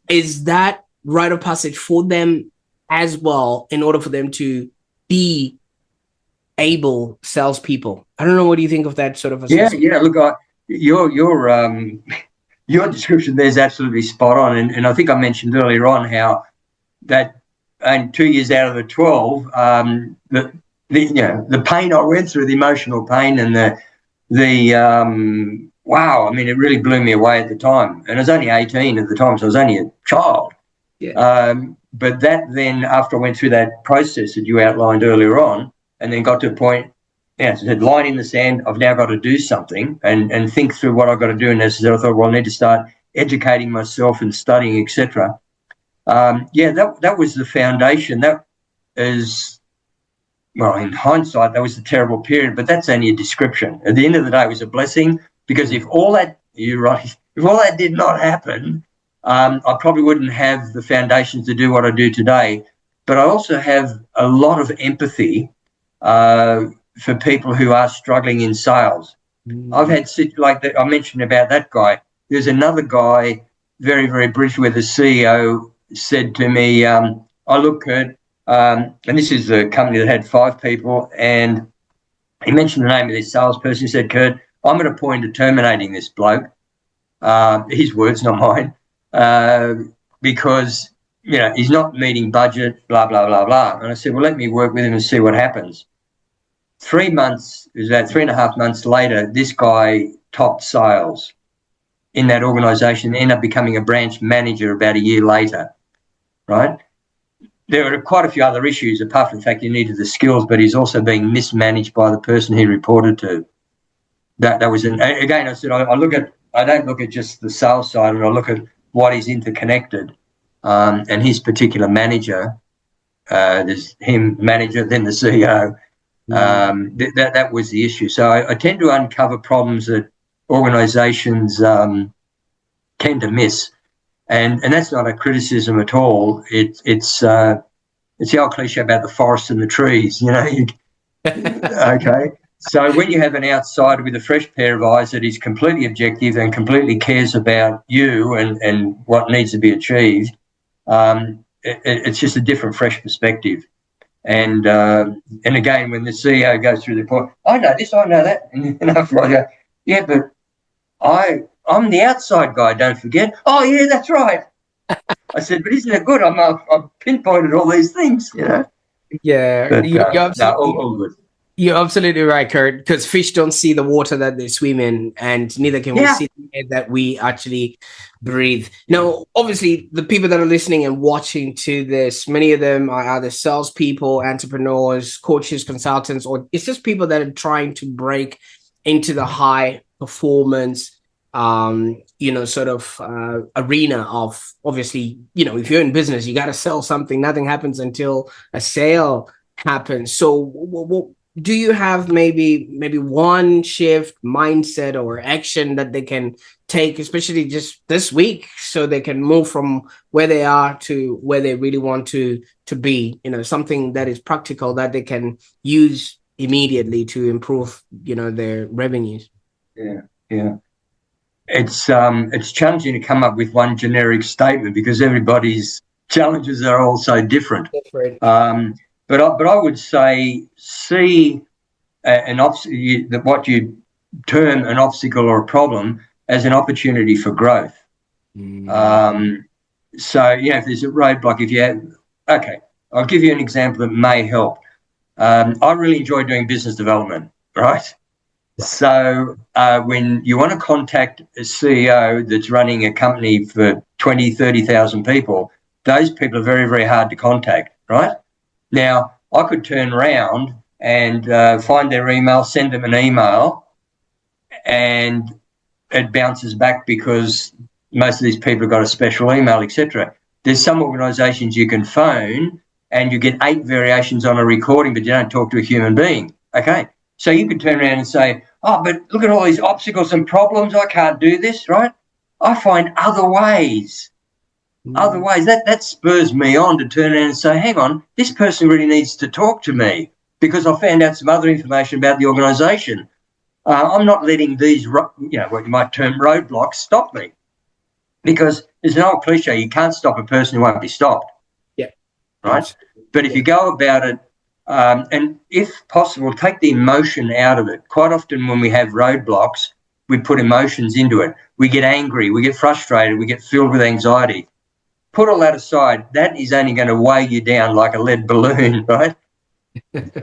is that rite of passage for them as well in order for them to be able salespeople? I don't know. What do you think of that sort of assessment? Yeah. Look, your description there is absolutely spot on, and I think I mentioned earlier on how that, and 2 years out of the 12, the pain I went through, the emotional pain, and the wow, I mean, it really blew me away at the time, and I was only 18 at the time, so I was only a child. Yeah. But that then, after I went through that process that you outlined earlier on, and then got to a point, so I said, line in the sand, I've now got to do something and think through what I've got to do. And as I thought, well, I need to start educating myself and studying, etc. That was the foundation. That is, well, in hindsight, that was a terrible period, but that's only a description. At the end of the day, it was a blessing, because if all that did not happen, I probably wouldn't have the foundations to do what I do today. But I also have a lot of empathy for people who are struggling in sales. I've had, like I mentioned about that guy. There's another guy, very, very briefly, where the CEO said to me, look, Kurt, and this is a company that had 5 people, and he mentioned the name of this salesperson. He said, Kurt, I'm at a point of terminating this bloke. His words, not mine, because he's not meeting budget, blah, blah, blah, blah. And I said, well, let me work with him and see what happens. 3 months, it was about 3.5 months later, this guy topped sales in that organisation, ended up becoming a branch manager about a year later. right? There are quite a few other issues apart from the fact he needed the skills, but he's also being mismanaged by the person he reported to. That was again. I said I don't look at just the sales side, and I look at what is interconnected. And his particular manager, there's him manager, then the CEO. That was the issue. So I tend to uncover problems that organisations tend to miss, and that's not a criticism at all. It's the old cliche about the forest and the trees. Okay. So when you have an outsider with a fresh pair of eyes that is completely objective and completely cares about you and what needs to be achieved, it's just a different, fresh perspective. And again, when the CEO goes through the report, I know this, I know that, and after I go, yeah, but I'm the outside guy. Don't forget. Oh yeah, that's right. I said, but isn't it good? I've pinpointed all these things, Yeah, But all good. You're absolutely right, Kurt, because fish don't see the water that they swim in, and neither can we see the air that we actually breathe. Now, obviously, the people that are listening and watching to this, many of them are either salespeople, entrepreneurs, coaches, consultants, or it's just people that are trying to break into the high performance, arena of, obviously, if you're in business, you got to sell something. Nothing happens until a sale happens. So do you have maybe one shift mindset or action that they can take, especially just this week, so they can move from where they are to where they really want to be, something that is practical that they can use immediately to improve, their revenues? Yeah. It's challenging to come up with one generic statement because everybody's challenges are all so different. But I would say see what you term an obstacle or a problem as an opportunity for growth. So if there's a roadblock, I'll give you an example that may help. I really enjoy doing business development, right? So when you want to contact a CEO that's running a company for 20, 30,000 people, those people are very, very hard to contact, right? Now, I could turn around and find their email, send them an email, and it bounces back because most of these people have got a special email, etc. There's some organisations you can phone and you get 8 variations on a recording, but you don't talk to a human being. Okay, so you could turn around and say, oh, but look at all these obstacles and problems. I can't do this, right? I find other ways. Otherwise, that spurs me on to turn around and say, hang on, this person really needs to talk to me because I found out some other information about the organisation. I'm not letting these, what you might term roadblocks, stop me. Because there's an old cliche, you can't stop a person who won't be stopped. Yeah. Right? But if you go about it, and if possible, take the emotion out of it. Quite often when we have roadblocks, we put emotions into it. We get angry, we get frustrated, we get filled with anxiety. Put all that aside. That is only going to weigh you down like a lead balloon, right?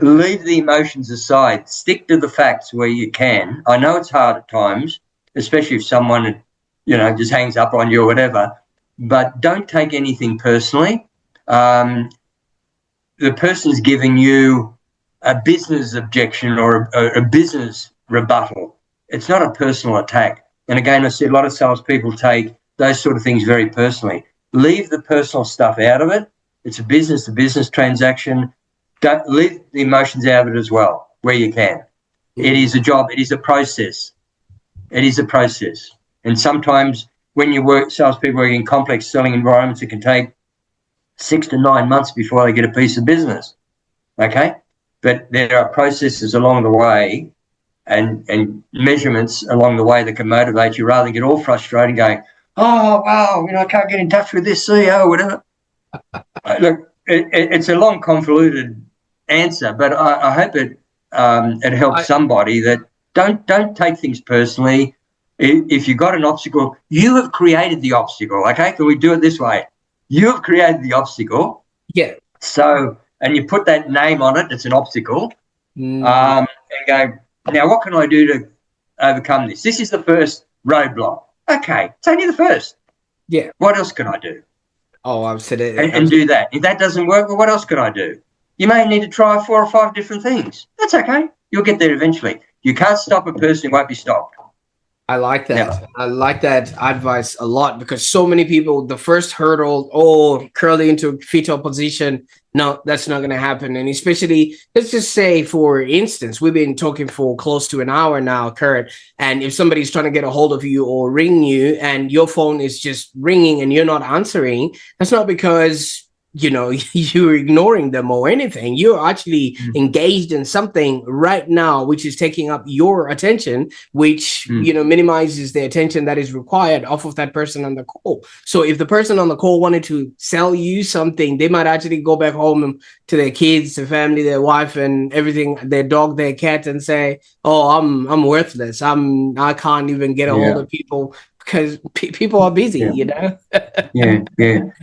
Leave the emotions aside. Stick to the facts where you can. I know it's hard at times, especially if someone, just hangs up on you or whatever, but don't take anything personally. The person's giving you a business objection or a business rebuttal. It's not a personal attack. And again, I see a lot of salespeople take those sort of things very personally. Leave the personal stuff out of it. It's a business-to-business transaction. Don't leave the emotions out of it as well, where you can. It is a job. It is a process. It is a process. And sometimes when you salespeople work in complex selling environments, it can take 6 to 9 months before they get a piece of business. Okay? But there are processes along the way and measurements along the way that can motivate you rather than get all frustrated going, oh, wow, I can't get in touch with this CEO or whatever. Look, it's a long, convoluted answer, but I hope it helps somebody that don't take things personally. If you've got an obstacle, you have created the obstacle, okay? Can we do it this way? You have created the obstacle. Yeah. So, and you put that name on it, it's an obstacle, and go, now what can I do to overcome this? This is the first roadblock. Okay, it's only the first. Yeah. What else can I do? Oh, I've said it. and do that. If that doesn't work, well, what else can I do? You may need to try 4 or 5 different things. That's okay. You'll get there eventually. You can't stop a person who won't be stopped. I like that. Never. I like that advice a lot, because so many people, the first hurdle, oh, curling into fetal position. No, that's not going to happen. And especially, let's just say, for instance, we've been talking for close to an hour now, Kurt. And if somebody's trying to get a hold of you or ring you and your phone is just ringing and you're not answering, that's not because you're ignoring them or anything. You're actually engaged in something right now which is taking up your attention, which minimizes the attention that is required off of that person on the call. So if the person on the call wanted to sell you something, they might actually go back home to their kids, their family, their wife, and everything, their dog, their cat, and say, oh, I'm worthless, I can't even get a hold of people because people are busy. Yeah,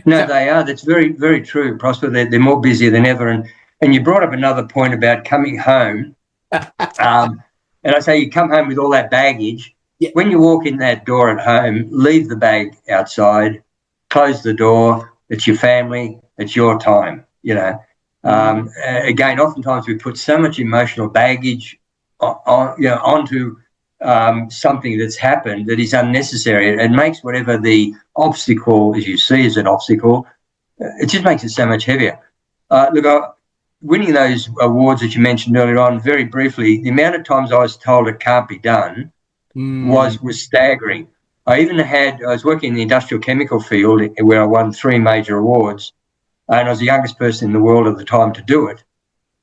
No, they are. That's very, very true, Prosper. They're more busy than ever. And you brought up another point about coming home. And I say you come home with all that baggage. Yeah. When you walk in that door at home, leave the bag outside, close the door. It's your family. It's your time, Again, oftentimes we put so much emotional baggage onto something that's happened that is unnecessary. It makes whatever the obstacle, as you see as an obstacle, it just makes it so much heavier. Winning those awards that you mentioned earlier on, very briefly, the amount of times I was told it can't be done was staggering. I was working in the industrial chemical field where I won 3 major awards, and I was the youngest person in the world at the time to do it.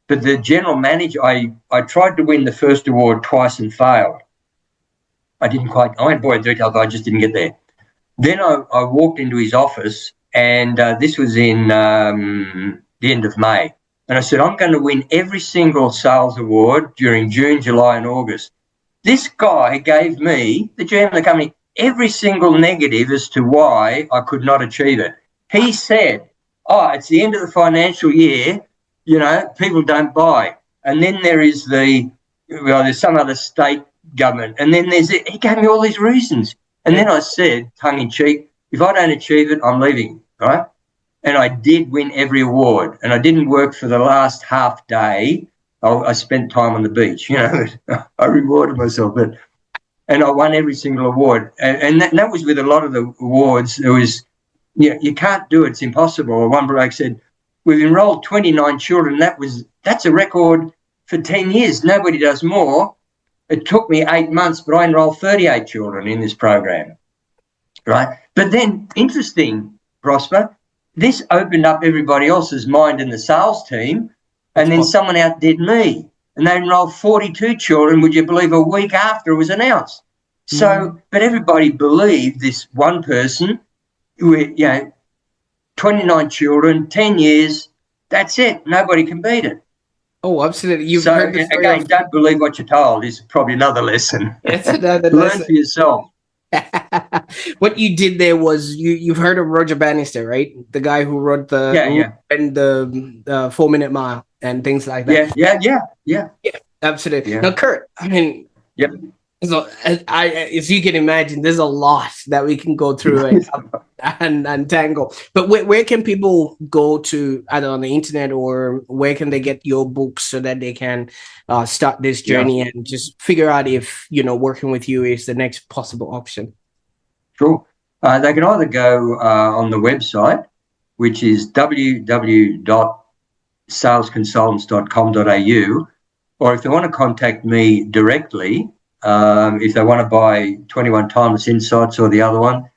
But the general manager, I tried to win the first award twice and failed. I went board detail, but I just didn't get there. Then I walked into his office, and this was in the end of May. And I said, I'm going to win every single sales award during June, July, and August. This guy gave me, the GM of the company, every single negative as to why I could not achieve it. He said, it's the end of the financial year, people don't buy. And then there is there's some other state government, and then he gave me all these reasons, and then I said, tongue in cheek, if I don't achieve it, I'm leaving, right? And I did win every award, and I didn't work for the last half day. I spent time on the beach, I rewarded myself, and I won every single award, and that was with a lot of the awards. It was, you can't do it, it's impossible. One bloke said, we've enrolled 29 children. That's a record for 10 years. Nobody does more. It took me 8 months, but I enrolled 38 children in this program, right? But then, interesting, Prosper, this opened up everybody else's mind in the sales team, and then someone outdid me, and they enrolled 42 children, would you believe, a week after it was announced. So, but everybody believed this one person, 29 children, 10 years, that's it. Nobody can beat it. Oh, absolutely. You've heard the story again, don't believe what you're told is probably another lesson. That's another lesson. Learn for yourself. What you did there was you've heard of Roger Bannister, right? The guy who wrote the 4-Minute Mile and things like that. Yeah. Absolutely. Yeah. Now, Kurt, I mean, yep. So as you can imagine, there's a lot that we can go through and tangle. But where can people go to, either on the internet, or where can they get your books so that they can start this journey and just figure out if working with you is the next possible option? Sure. They can either go on the website, which is www.salesconsultants.com.au, or if they want to contact me directly, if they want to buy 21 Timeless Insights or the other one,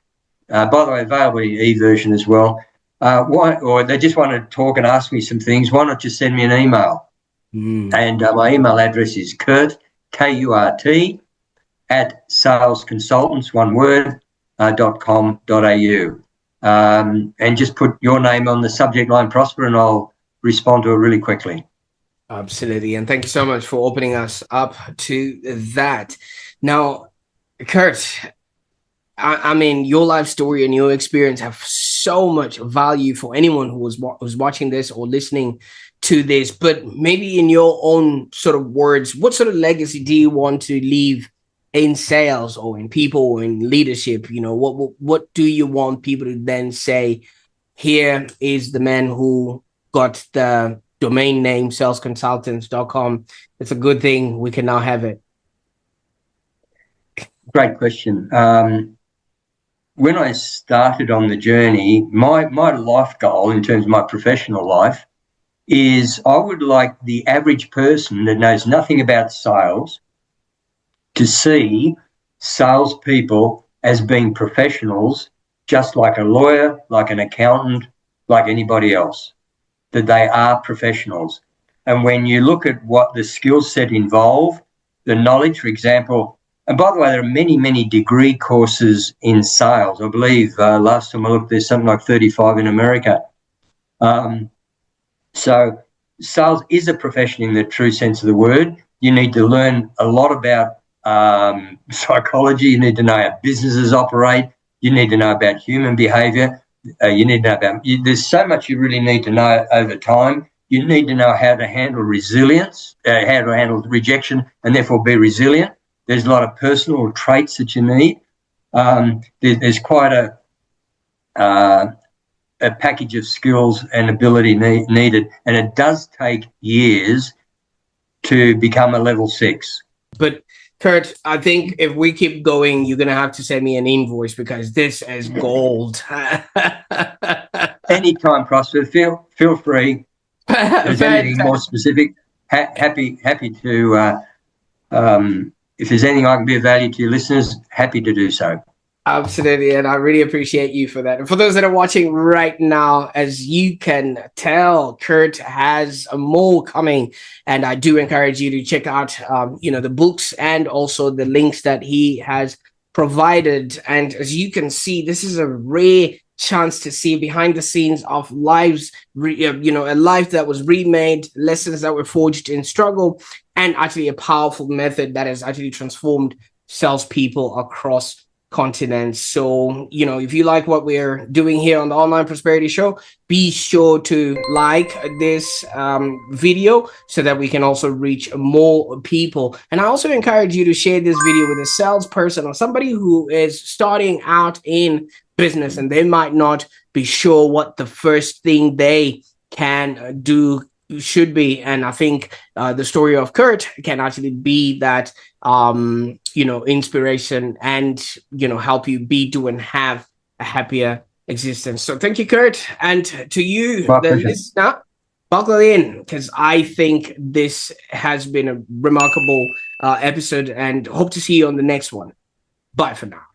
by the way, available in e-version as well, or they just want to talk and ask me some things, why not just send me an email? And my email address is Kurt, Kurt, at salesconsultants, one word, .com.au. And just put your name on the subject line, Prosper, and I'll respond to it really quickly. Absolutely. And thank you so much for opening us up to that. Now, Kurt, I mean, your life story and your experience have so much value for anyone who's watching this or listening to this. But maybe in your own sort of words, what sort of legacy do you want to leave in sales or in people or in leadership? What do you want people to then say, here is the man who got the domain name salesconsultants.com. It's a good thing we can now have it. Great question. When I started on the journey, my life goal in terms of my professional life is I would like the average person that knows nothing about sales to see salespeople as being professionals, just like a lawyer, like an accountant, like anybody else, that they are professionals. And when you look at what the skill set involved, the knowledge, for example, and by the way, there are many, many degree courses in sales. I believe last time I looked, there's something like 35 in America. So sales is a profession in the true sense of the word. You need to learn a lot about psychology. You need to know how businesses operate. You need to know about human behavior. You need to know about, there's so much you really need to know over time. You need to know how to handle resilience, how to handle rejection, and therefore be resilient. There's a lot of personal traits that you need. There's quite a package of skills and ability needed, and it does take years to become a level 6. But Kurt, I think if we keep going, you're gonna have to send me an invoice because this is gold. Anytime, Prosper. Feel free. If there's anything more specific, happy to. If there's anything I can be of value to your listeners, happy to do so. Absolutely, and I really appreciate you for that. And for those that are watching right now, as you can tell, Kurt has more coming, and I do encourage you to check out, the books and also the links that he has provided. And as you can see, this is a rare chance to see behind the scenes of lives, a life that was remade, lessons that were forged in struggle, and actually a powerful method that has actually transformed salespeople across continents. So, if you like what we're doing here on the Online Prosperity Show, be sure to like this video so that we can also reach more people. And I also encourage you to share this video with a salesperson or somebody who is starting out in business and they might not be sure what the first thing they can do should be. And I think the story of Kurt can actually be that inspiration and help you be, do, and have a happier existence. So thank you, Kurt, and to you, the listener, buckle in, because I think this has been a remarkable episode, and hope to see you on the next one. Bye for now.